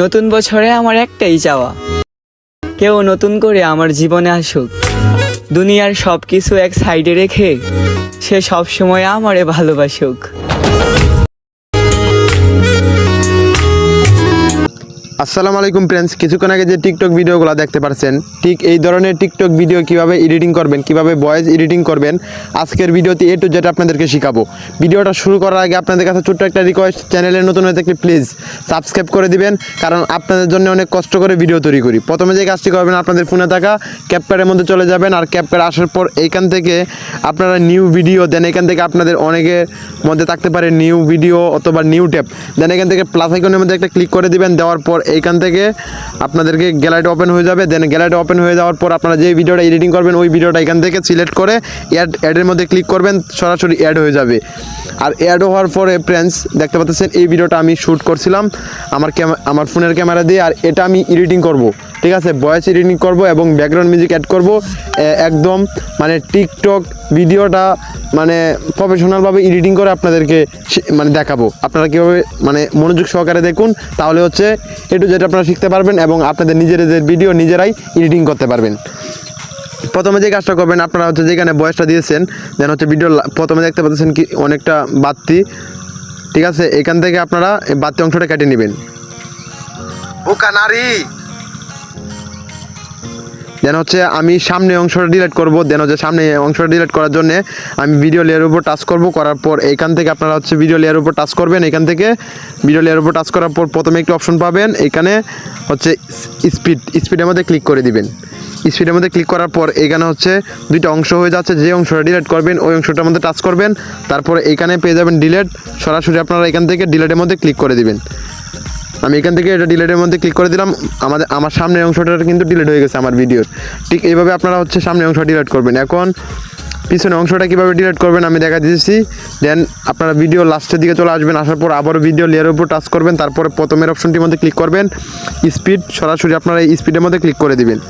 নতুন বছরে আমার একটাই চাওয়া, কেউ নতুন করে আমার জীবনে আসুক। দুনিয়ার সব কিছু এক সাইডে রেখে সে সবসময় আমারে ভালোবাসুক। আসসালামু আলাইকুম ফ্রেন্ডস, কিছুক্ষণ আগে যে টিকটক ভিডিওগুলো দেখতে পাচ্ছেন, ঠিক এই ধরনের টিকটক ভিডিও কিভাবে এডিটিং করবেন, কিভাবে ভয়েস এডিটিং করবেন, আজকের ভিডিওতে A to Z আপনাদেরকে শেখাবো। ভিডিওটা শুরু করার আগে আপনাদের কাছে ছোট্ট একটা রিকোয়েস্ট, চ্যানেলে নতুন হয়ে থাকলে প্লিজ সাবস্ক্রাইব করে দিবেন, কারণ আপনাদের জন্য অনেক কষ্ট করে ভিডিও তৈরি করি। প্রথমে যে কাজটি করবেন, আপনাদের ফোনে থাকা ক্যাপকাটের মধ্যে চলে যাবেন, আর ক্যাপকাট আসার পর এইখান থেকে আপনারা নিউ ভিডিও দেন। এখান থেকে আপনাদের অনেকের মধ্যে থাকতে পারে নিউ ভিডিও অথবা নিউ ট্যাব, দেন এখান থেকে প্লাস আইকনের মধ্যে একটা ক্লিক করে দিবেন। দেওয়ার পর এইখান থেকে আপনাদেরকে গ্যালারি ওপেন হয়ে যাবে। দেন গ্যালারি ওপেন হয়ে যাওয়ার পর আপনারা যে ভিডিওটা এডিটিং করবেন ওই ভিডিওটা এখান থেকে সিলেক্ট করে অ্যাডের মধ্যে ক্লিক করবেন, সরাসরি অ্যাড হয়ে যাবে। আর অ্যাড হওয়ার পরে ফ্রেন্ডস দেখতে পাচ্ছেন এই ভিডিওটা আমি শ্যুট করছিলাম আমার ফোনের ক্যামেরা দিয়ে, আর এটা আমি এডিটিং করব, ঠিক আছে, ভয়েস এডিটিং করব এবং ব্যাকগ্রাউন্ড মিউজিক অ্যাড করব। একদম মানে টিকটক ভিডিওটা মানে প্রফেশনালভাবে এডিটিং করে আপনাদেরকে মানে দেখাবো। আপনারা কীভাবে মানে মনোযোগ সহকারে দেখুন, তাহলে হচ্ছে A to Z আপনারা শিখতে পারবেন এবং আপনাদের নিজেদের ভিডিও নিজেরাই এডিটিং করতে পারবেন। প্রথমে যে কাজটা করবেন, আপনারা হচ্ছে যেখানে ভয়েসটা দিয়েছেন, দেন হচ্ছে ভিডিও প্রথমে দেখতে পাচ্ছেন কি অনেকটা বাড়তি, ঠিক আছে, এখান থেকে আপনারা এই বাড়তি অংশটা কেটে নেবেন। বোকা নারী। দেন হচ্ছে আমি সামনে অংশটা ডিলিট করব। দেন হচ্ছে সামনে অংশটা ডিলিট করার জন্য আমি ভিডিও লেয়ারের উপর টাচ করব। করার পর এইখান থেকে আপনারা হচ্ছে ভিডিও লেয়ারের উপর টাচ করবেন। এখান থেকে ভিডিও লেয়ারের উপর টাচ করার পর প্রথমে একটি অপশন পাবেন, এখানে হচ্ছে স্পিডের মধ্যে ক্লিক করে দিবেন। স্পিডের মধ্যে ক্লিক করার পর এখানে হচ্ছে দুইটা অংশ হয়ে যাচ্ছে, যে অংশটা ডিলিট করবেন ওই অংশটার মধ্যে টাচ করবেন। তারপরে এখানে পেয়ে যাবেন ডিলিট, সরাসরি আপনারা এখান থেকে ডিলিটের মধ্যে ক্লিক করে দিবেন। আমি এখান থেকে এটা ডিলিটের মধ্যে ক্লিক করে দিলাম। আমার সামনের অংশটা কিন্তু ডিলিট হয়ে গেছে আমার ভিডিওর। ঠিক এইভাবে আপনারা হচ্ছে সামনের অংশটা ডিলিট করবেন। এখন পিছনের অংশটা কীভাবে ডিলিট করবেন আমি দেখা দিয়েছি। দেন আপনারা ভিডিও লাস্টের দিকে চলে আসবেন, আসার পর আবারও ভিডিও লেয়ারের উপর টাচ করবেন। তারপরে প্রথমের অপশনটির মধ্যে ক্লিক করবেন, স্পিড, সরাসরি আপনারা এই স্পিডের মধ্যে ক্লিক করে দিবেন।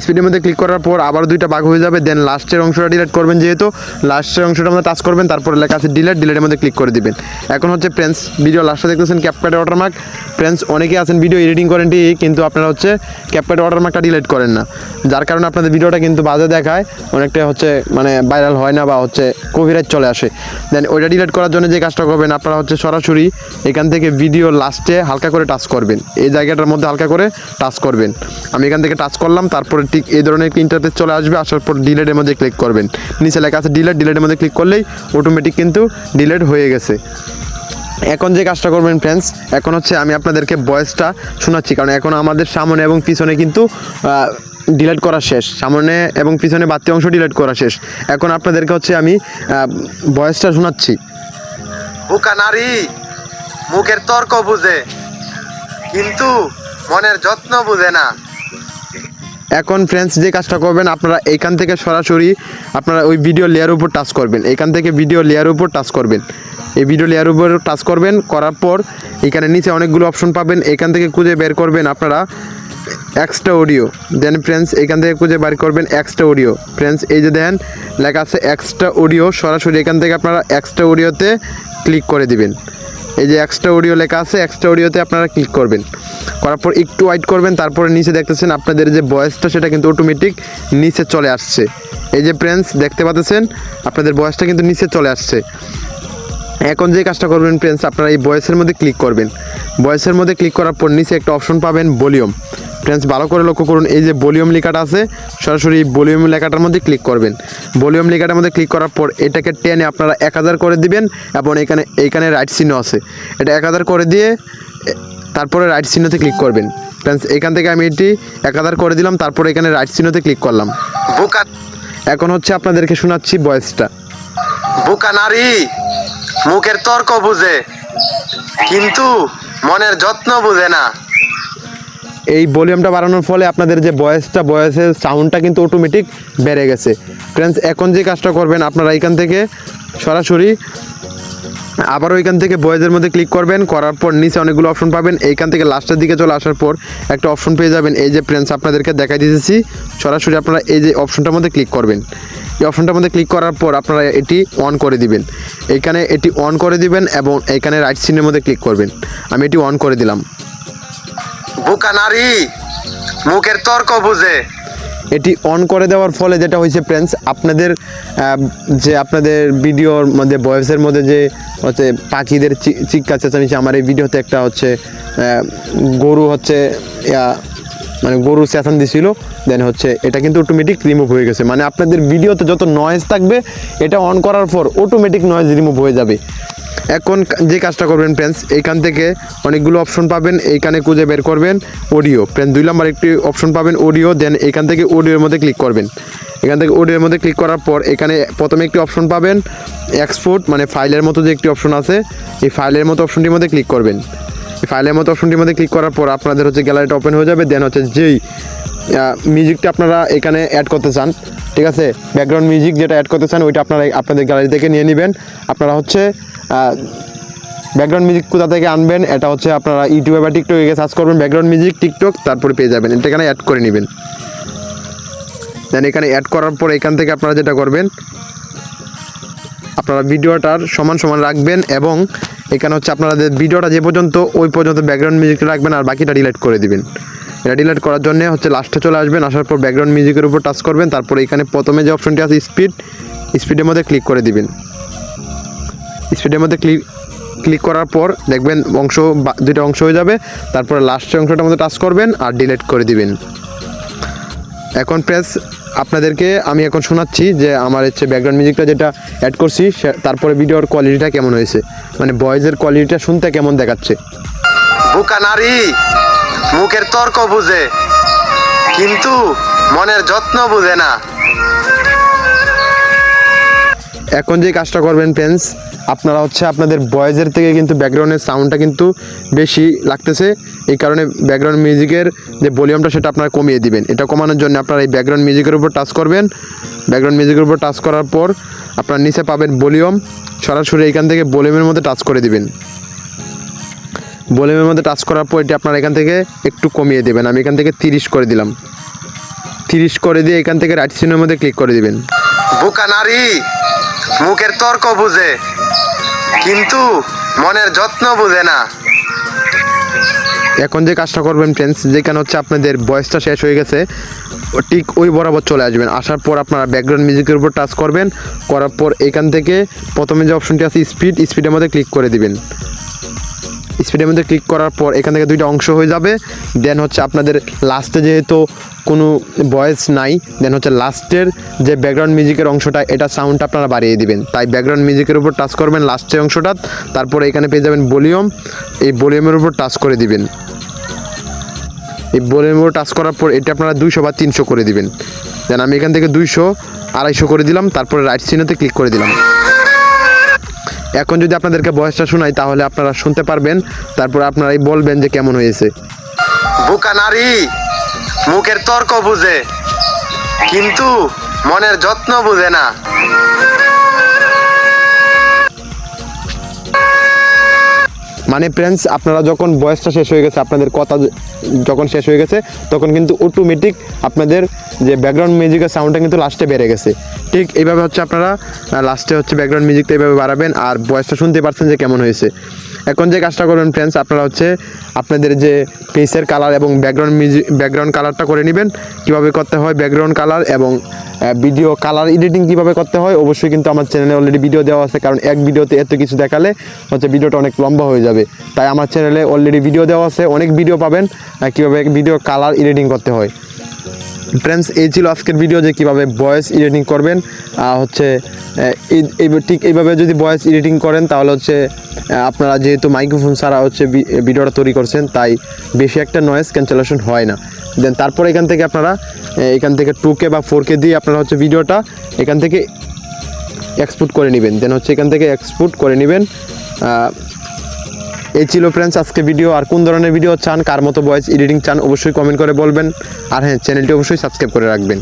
স্পিডের মধ্যে ক্লিক করার পর আবার দুইটা ভাগ হয়ে যাবে। দেন লাস্টের অংশটা ডিলিট করবেন, যেহেতু লাস্টের অংশটার মধ্যে টাচ করবেন, তারপরে লেখা আছে ডিলিটের মধ্যে ক্লিক করে দিবেন। এখন হচ্ছে ফ্রেন্ডস ভিডিও লাস্টে দেখতেছেন ক্যাপকাট ওয়াটারমার্ক। ফ্রেন্ডস অনেকে আছেন ভিডিও এডিটিং করেন ঠিক, কিন্তু আপনারা হচ্ছে ক্যাপকাট ওয়াটারমার্কটা ডিলিট করেন না, যার কারণে আপনাদের ভিডিওটা কিন্তু বাজে দেখায়, অনেকটা হচ্ছে মানে ভাইরাল হয় না বা হচ্ছে কপিরাইট চলে আসে। দেন ওইটা ডিলিট করার জন্য যে কাজটা করবেন, আপনারা হচ্ছে সরাসরি এখান থেকে ভিডিও লাস্টে হালকা করে টাচ করবেন, এই জায়গাটার মধ্যে হালকা করে টাচ করবেন। আমি এখান থেকে টাচ করলাম, তারপরে ঠিক এই ধরনের একটি ইন্টারফেস চলে আসবে। আসার পর ডিলিটের মধ্যে ক্লিক করবেন, নিচে লেখা আছে ডিলিটের মধ্যে ক্লিক করলেই অটোমেটিক কিন্তু ডিলিট হয়ে গেছে। এখন যে কাজটা করবেন ফ্রেন্ডস, এখন হচ্ছে আমি আপনাদেরকে ভয়েসটা শোনাচ্ছি, কারণ এখন আমাদের সামনে এবং পিছনে কিন্তু ডিলিট করা শেষ, সামনে এবং পিছনে বাড়তি অংশ ডিলিট করা শেষ। এখন আপনাদেরকে হচ্ছে আমি ভয়েসটা শোনাচ্ছি। বোকা নারী মুখের তর্ক বুঝে কিন্তু মনের যত্ন বুঝে না। এখন ফ্রেন্ডস যে কাজটা করবেন, আপনারা এইখান থেকে সরাসরি আপনারা ওই ভিডিও লেয়ার উপর টাচ করবেন। এইখান থেকে ভিডিও লেয়ার উপর টাচ করবেন, এই ভিডিও লেয়ার উপর টাচ করবেন। করার পর এখানে নিচে অনেকগুলো অপশন পাবেন, এখান থেকে খুঁজে বের করবেন আপনারা এক্সট্রা অডিও। দেন ফ্রেন্ডস এখান থেকে খুঁজে বের করবেন এক্সট্রা অডিও। ফ্রেন্ডস এই যে দেখেন লেখা আছে এক্সট্রা অডিও, সরাসরি এখান থেকে আপনারা এক্সট্রা অডিওতে ক্লিক করে দিবেন। এই যে এক্সট্রা অডিও লেখা আছে, এক্সট্রা অডিওতে আপনারা ক্লিক করবেন। করার পর একটু ওয়েট করবেন, তারপরে নিচে দেখতেছেন আপনাদের যে ভয়েসটা সেটা কিন্তু অটোমেটিক নিচে চলে আসছে। এই যে ফ্রেন্ডস দেখতে পাচ্ছেন আপনাদের ভয়েসটা কিন্তু নিচে চলে আসছে। এখন যে কাজটা করবেন ফ্রেন্ডস, আপনারা এই ভয়েসের মধ্যে ক্লিক করবেন। ভয়েসের মধ্যে ক্লিক করার পর নিচে একটা অপশন পাবেন ভলিউম। ফ্রেন্ডস ভালো করে লক্ষ্য করুন, এই যে ভলিউম লেখাটা আছে, সরাসরি ভলিউম লেখাটার মধ্যে ক্লিক করবেন। ভলিউম লেখাটার মধ্যে ক্লিক করার পর এটাকে টেনে আপনারা 1000 করে দিবেন, এবং এইখানে রাইট চিহ্ন আছে, এটা 1000 করে দিয়ে তারপরে রাইট চিহ্নতে ক্লিক করবেন। ফ্রেন্ডস এখান থেকে আমি এটি 1000 করে দিলাম, তারপরে এখানে রাইট চিহ্নতে ক্লিক করলাম। বোকা, এখন হচ্ছে আপনাদেরকে শোনাচ্ছি ভয়েসটা। বোকা নারী মুখের তর্ক বুঝে কিন্তু মনের যত্ন বুঝে না। এই ভলিউমটা বাড়ানোর ফলে আপনাদের যে ভয়েসের সাউন্ডটা কিন্তু অটোমেটিক বেড়ে গেছে। ফ্রেন্ডস এখন যে কাজটা করবেন, আপনারা এখান থেকে সরাসরি আবারও এখান থেকে ভয়েসের মধ্যে ক্লিক করবেন। করার পর নিচে অনেকগুলো অপশন পাবেন, এইখান থেকে লাস্টের দিকে চলে আসার পর একটা অপশন পেয়ে যাবেন। এই যে ফ্রেন্ডস আপনাদেরকে দেখাই দিয়েছি, সরাসরি আপনারা এই যে অপশনটার মধ্যে ক্লিক করবেন। এই অপশনটার মধ্যে ক্লিক করার পর আপনারা এটি অন করে দিবেন। এইখানে এটি অন করে দিবেন এবং এইখানে রাইট চিহ্নের মধ্যে ক্লিক করবেন। আমি এটি অন করে দিলাম। বোকা নারী মুখের তর্ক বুঝে। এটি অন করে দেওয়ার ফলে যেটা হয়েছে ফ্রেন্ডস, আপনাদের যে আপনাদের ভিডিওর মধ্যে ভয়েসের মধ্যে যে হচ্ছে পাখিদের চিৎকার চেঁচামেচি, আমার এই ভিডিওতে একটা হচ্ছে গরু হচ্ছে মানে গরু চেঁচান দিছিল, দেন হচ্ছে এটা কিন্তু অটোমেটিক রিমুভ হয়ে গেছে। মানে আপনাদের ভিডিওতে যত নয়েজ থাকবে এটা অন করার পর অটোমেটিক নয়েজ রিমুভ হয়ে যাবে। এখন যে কাজটা করবেন ফ্রেন্ডস, এইখান থেকে অনেকগুলো অপশন পাবেন, এইখানে খুঁজে বের করবেন অডিও। ফ্রেন্ডস 2 নম্বর একটি অপশন পাবেন অডিও, দেন এখান থেকে অডিওর মধ্যে ক্লিক করবেন। এখান থেকে অডিওর মধ্যে ক্লিক করার পর এখানে প্রথমে একটি অপশন পাবেন এক্সপোর্ট, মানে ফাইলের মতো যে একটি অপশন আছে, এই ফাইলের মতো অপশনটির মধ্যে ক্লিক করবেন। এই ফাইলের মতো অপশনটির মধ্যে ক্লিক করার পর আপনাদের হচ্ছে গ্যালারিটা ওপেন হয়ে যাবে। দেন হচ্ছে যেই মিউজিকটা আপনারা এখানে অ্যাড করতে চান, ঠিক আছে, ব্যাকগ্রাউন্ড মিউজিক যেটা অ্যাড করতে চান ওইটা আপনারা আপনাদের গ্যালারি থেকে নিয়ে নেবেন। আপনারা হচ্ছে ব্যাকগ্রাউন্ড মিউজিক কোথা থেকে আনবেন, এটা হচ্ছে আপনারা ইউটিউবে বা টিকটকে গিয়ে সার্চ করবেন ব্যাকগ্রাউন্ড মিউজিক টিকটক, তারপরে পেয়ে যাবেন। এটা এখানে অ্যাড করে নেবেন। দেন এখানে অ্যাড করার পর এখান থেকে আপনারা যেটা করবেন, আপনারা ভিডিওটার সমান সমান রাখবেন এবং এখানে হচ্ছে আপনাদের ভিডিওটা যে পর্যন্ত ওই পর্যন্ত ব্যাকগ্রাউন্ড মিউজিকটা রাখবেন আর বাকিটা ডিলিট করে দিবেন। এটা ডিলিট করার জন্য হচ্ছে লাস্টে চলে আসবেন, আসার পর ব্যাকগ্রাউন্ড মিউজিকের উপর টাচ করবেন, তারপরে এখানে প্রথমে যে অপশনটি আছে স্পিডের মধ্যে ক্লিক করে দিবেন। স্পিডের মধ্যে ক্লিক করার পর দেখবেন দুইটা অংশ হয়ে যাবে, তারপরে লাস্টের অংশটার মধ্যে টাচ করবেন আর ডিলিট করে দিবেন। এখন প্রেস আপনাদেরকে আমি এখন শোনাচ্ছি যে আমার হচ্ছে ব্যাকগ্রাউন্ড মিউজিকটা যেটা অ্যাড করছি তারপরে ভিডিওর কোয়ালিটিটা কেমন হয়েছে, মানে ভয়েসের কোয়ালিটিটা শুনতে কেমন দেখাচ্ছে। বোকা নারী মুখের তর্ক বুঝে কিন্তু মনের যত্ন বুঝে না। এখন যে কাজটা করবেন ফ্রেন্ডস, আপনারা হচ্ছে আপনাদের ভয়েসের থেকে কিন্তু ব্যাকগ্রাউন্ডের সাউন্ডটা কিন্তু বেশি লাগতেছে, এই কারণে ব্যাকগ্রাউন্ড মিউজিকের যে ভলিউমটা সেটা আপনারা কমিয়ে দিবেন। এটা কমানোর জন্য আপনারা এই ব্যাকগ্রাউন্ড মিউজিকের উপর টাচ করবেন। ব্যাকগ্রাউন্ড মিউজিকের উপর টাচ করার পর আপনারা নিচে পাবেন ভলিউম, সরাসরি এখান থেকে ভলিউমের মধ্যে টাচ করে দিবেন। ভলিউমের মধ্যে টাচ করার পর এটি আপনারা এখান থেকে একটু কমিয়ে দেবেন। আমি এখান থেকে 30 করে দিলাম। 30 করে দিয়ে এখান থেকে রাইট সিনের মধ্যে ক্লিক করে দিবেন। বোকা নারী মুখের তর্ক বুঝে কিন্তু মনের যত্ন বুঝে না। এখন যে কাজটা করবেন ফ্রেন্ডস, যেখানে হচ্ছে আপনাদের ভয়েসটা শেষ হয়ে গেছে ঠিক ওই বরাবর চলে আসবেন। আসার পর আপনারা ব্যাকগ্রাউন্ড মিউজিকের উপর টাচ করবেন, করার পর এখান থেকে প্রথমে যে অপশনটি আছে স্পিডের মধ্যে ক্লিক করে দিবেন। স্পিডের মধ্যে ক্লিক করার পর এখান থেকে দুইটা অংশ হয়ে যাবে। দেন হচ্ছে আপনাদের লাস্টে যেহেতু কোনো ভয়েস নাই, দেন হচ্ছে লাস্টের যে ব্যাকগ্রাউন্ড মিউজিকের অংশটা এটা সাউন্ডটা আপনারা বাড়িয়ে দিবেন। তাই ব্যাকগ্রাউন্ড মিউজিকের উপর টাচ করবেন লাস্টের অংশটা, তারপরে এখানে পেয়ে যাবেন ভলিউম, এই ভলিউমের উপর টাচ করে দিবেন। এই ভলিউমের উপর টাচ করার পর এটা আপনারা 200 বা 300 করে দিবেন। দেন আমি এখান থেকে 200, 250 করে দিলাম, তারপরে রাইট সিনেতে ক্লিক করে দিলাম। এখন যদি আপনাদেরকে ভয়েসটা শোনাই তাহলে আপনারা শুনতে পারবেন, তারপর আপনারাই বলবেন যে কেমন হয়েছে। বোকা নারী মুখের তর্ক বুঝে কিন্তু মনের যত্ন বুঝে না। মানে ফ্রেন্ডস, আপনারা যখন ভয়েসটা শেষ হয়ে গেছে, আপনাদের কথা যখন শেষ হয়ে গেছে তখন কিন্তু অটোমেটিক আপনাদের যে ব্যাকগ্রাউন্ড মিউজিকের সাউন্ডটা কিন্তু লাস্টে বেড়ে গেছে। ঠিক এইভাবে হচ্ছে আপনারা লাস্টে হচ্ছে ব্যাকগ্রাউন্ড মিউজিকটা এইভাবে বাড়াবেন আর ভয়েসটা শুনতে পারছেন যে কেমন হয়েছে। এখন যে কাজটা করবেন ফ্রেন্ডস, আপনারা হচ্ছে আপনাদের যে ফেসের কালার এবং ব্যাকগ্রাউন্ড কালারটা করে নেবেন। কীভাবে করতে হয় ব্যাকগ্রাউন্ড কালার এবং ভিডিও কালার এডিটিং কীভাবে করতে হয় অবশ্যই কিন্তু আমার চ্যানেলে অলরেডি ভিডিও দেওয়া আছে, কারণ এক ভিডিওতে এত কিছু দেখালে হচ্ছে ভিডিওটা অনেক লম্বা হয়ে যাবে। তাই আমার চ্যানেলে অলরেডি ভিডিও দেওয়া আছে, অনেক ভিডিও পাবেন কীভাবে ভিডিও কালার এডিটিং করতে হয়। ফ্রেন্ডস, এই ছিল আজকের ভিডিও যে কীভাবে ভয়েস এডিটিং করবেন। হচ্ছে ঠিক এইভাবে যদি ভয়েস এডিটিং করেন তাহলে হচ্ছে আপনারা যেহেতু মাইক্রোফোন ছাড়া হচ্ছে ভিডিওটা তৈরি করছেন, তাই বেশি একটা নয়েজ ক্যান্সেলেশন হয় না। দেন তারপর এখান থেকে আপনারা এখান থেকে 2K বা 4K দিয়ে আপনারা হচ্ছে ভিডিওটা এখান থেকে এক্সপোর্ট করে নেবেন। দেন হচ্ছে এখান থেকে এক্সপোর্ট করে নেবেন। এই ছিল ফ্রেন্ডস আজকে ভিডিও। আর কোন ধরনের ভিডিও চান, কার মতো ভয়েস এডিটিং চান অবশ্যই কমেন্ট করে বলবেন। আর হ্যাঁ, চ্যানেলটি অবশ্যই সাবস্ক্রাইব করে রাখবেন।